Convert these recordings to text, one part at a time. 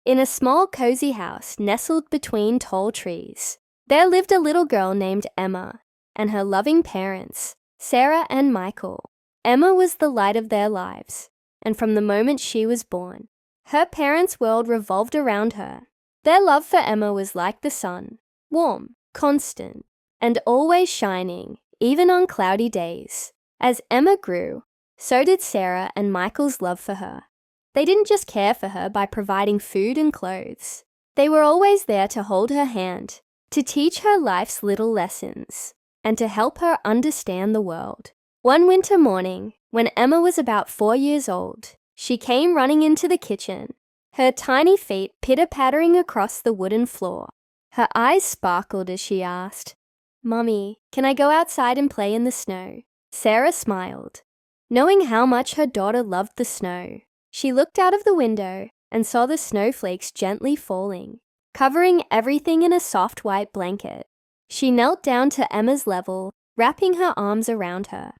In a small cozy house nestled between tall trees, there lived a little girl named Emma and her loving parents, Sarah and Michael. Emma was the light of their lives, and from the moment she was born, her parents' world revolved around her. Their love for Emma was like the sun, warm, constant, and always shining, even on cloudy days. As Emma grew, so did Sarah and Michael's love for her. They didn't just care for her by providing food and clothes. They were always there to hold her hand, to teach her life's little lessons, and to help her understand the world. One winter morning, when Emma was about 4 years old, she came running into the kitchen, her tiny feet pitter-pattering across the wooden floor. Her eyes sparkled as she asked, "Mummy, can I go outside and play in the snow?" Sarah smiled. Knowing how much her daughter loved the snow, she looked out of the window and saw the snowflakes gently falling, covering everything in a soft white blanket. She knelt down to Emma's level, wrapping her arms around her.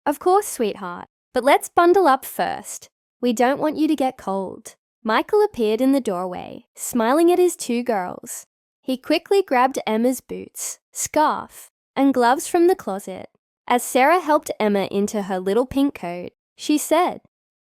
"Of course, sweetheart, but let's bundle up first. We don't want you to get cold." Michael appeared in the doorway, smiling at his two girls. He quickly grabbed Emma's boots, scarf, and gloves from the closet. As Sarah helped Emma into her little pink coat, she said,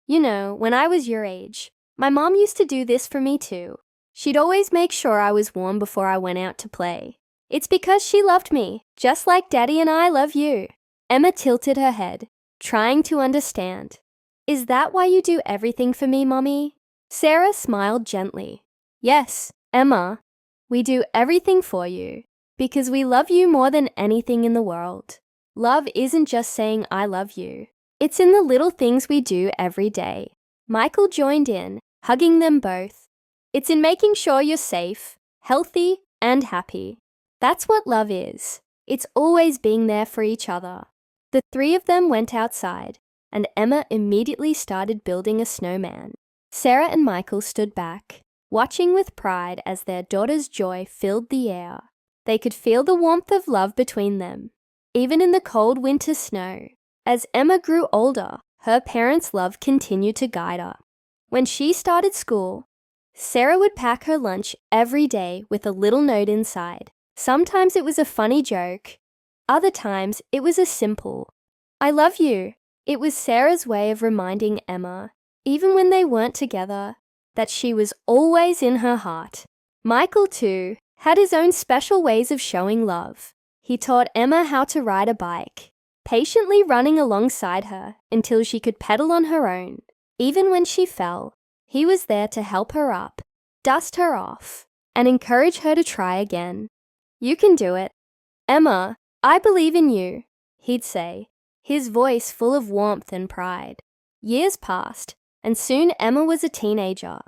"You know, when I was your age, my mom used to do this for me too. She'd always make sure I was warm before I went out to play. It's because she loved me, just like Daddy and I love you." Emma tilted her head, trying to understand. "Is that why you do everything for me, Mommy?" Sarah smiled gently. "Yes, Emma, we do everything for you because we love you more than anything in the world. Love isn't just saying I love you. It's in the little things we do every day." Michael joined in, hugging them both. "It's in making sure you're safe, healthy, and happy. That's what love is. It's always being there for each other." The three of them went outside, and Emma immediately started building a snowman. Sarah and Michael stood back, watching with pride as their daughter's joy filled the air. They could feel the warmth of love between them, even in the cold winter snow. As Emma grew older, her parents' love continued to guide her. When she started school, Sarah would pack her lunch every day with a little note inside. Sometimes it was a funny joke. Other times it was a simple, "I love you." It was Sarah's way of reminding Emma, even when they weren't together, that she was always in her heart. Michael, too, had his own special ways of showing love. He taught Emma how to ride a bike, patiently running alongside her until she could pedal on her own. Even when she fell, he was there to help her up, dust her off, and encourage her to try again. "You can do it. Emma, I believe in you," he'd say, his voice full of warmth and pride. Years passed, and soon Emma was a teenager.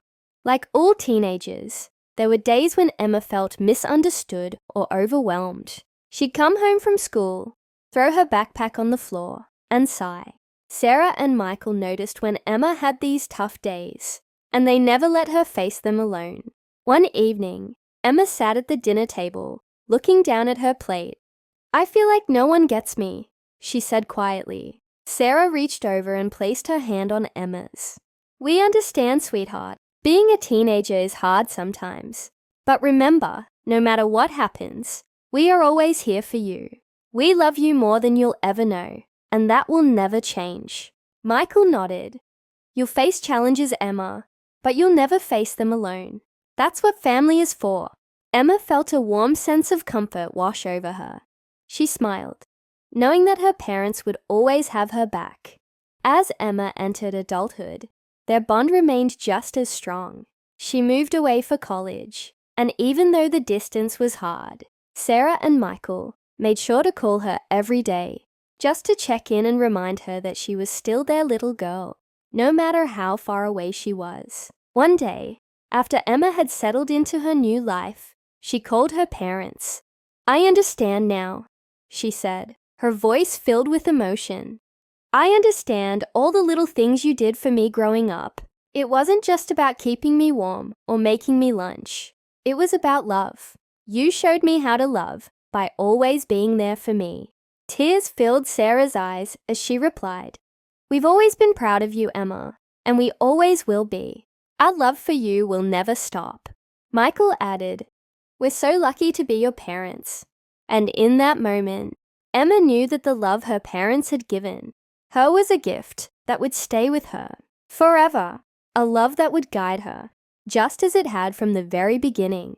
Like all teenagers, there were days when Emma felt misunderstood or overwhelmed. She'd come home from school, throw her backpack on the floor, and sigh. Sarah and Michael noticed when Emma had these tough days, and they never let her face them alone. One evening, Emma sat at the dinner table, looking down at her plate. "I feel like no one gets me," she said quietly. Sarah reached over and placed her hand on Emma's. "We understand, sweetheart. Being a teenager is hard sometimes. But remember, no matter what happens, we are always here for you. We love you more than you'll ever know, and that will never change." Michael nodded. "You'll face challenges, Emma, but you'll never face them alone. That's what family is for." Emma felt a warm sense of comfort wash over her. She smiled, knowing that her parents would always have her back. As Emma entered adulthood, their bond remained just as strong. She moved away for college, and even though the distance was hard, Sarah and Michael made sure to call her every day, just to check in and remind her that she was still their little girl, no matter how far away she was. One day, after Emma had settled into her new life, she called her parents. "I understand now," she said, her voice filled with emotion. "I understand all the little things you did for me growing up. It wasn't just about keeping me warm or making me lunch. It was about love. You showed me how to love by always being there for me." Tears filled Sarah's eyes as she replied, "We've always been proud of you, Emma, and we always will be. Our love for you will never stop." Michael added, "We're so lucky to be your parents." And in that moment, Emma knew that the love her parents had given her was a gift that would stay with her forever, a love that would guide her, just as it had from the very beginning.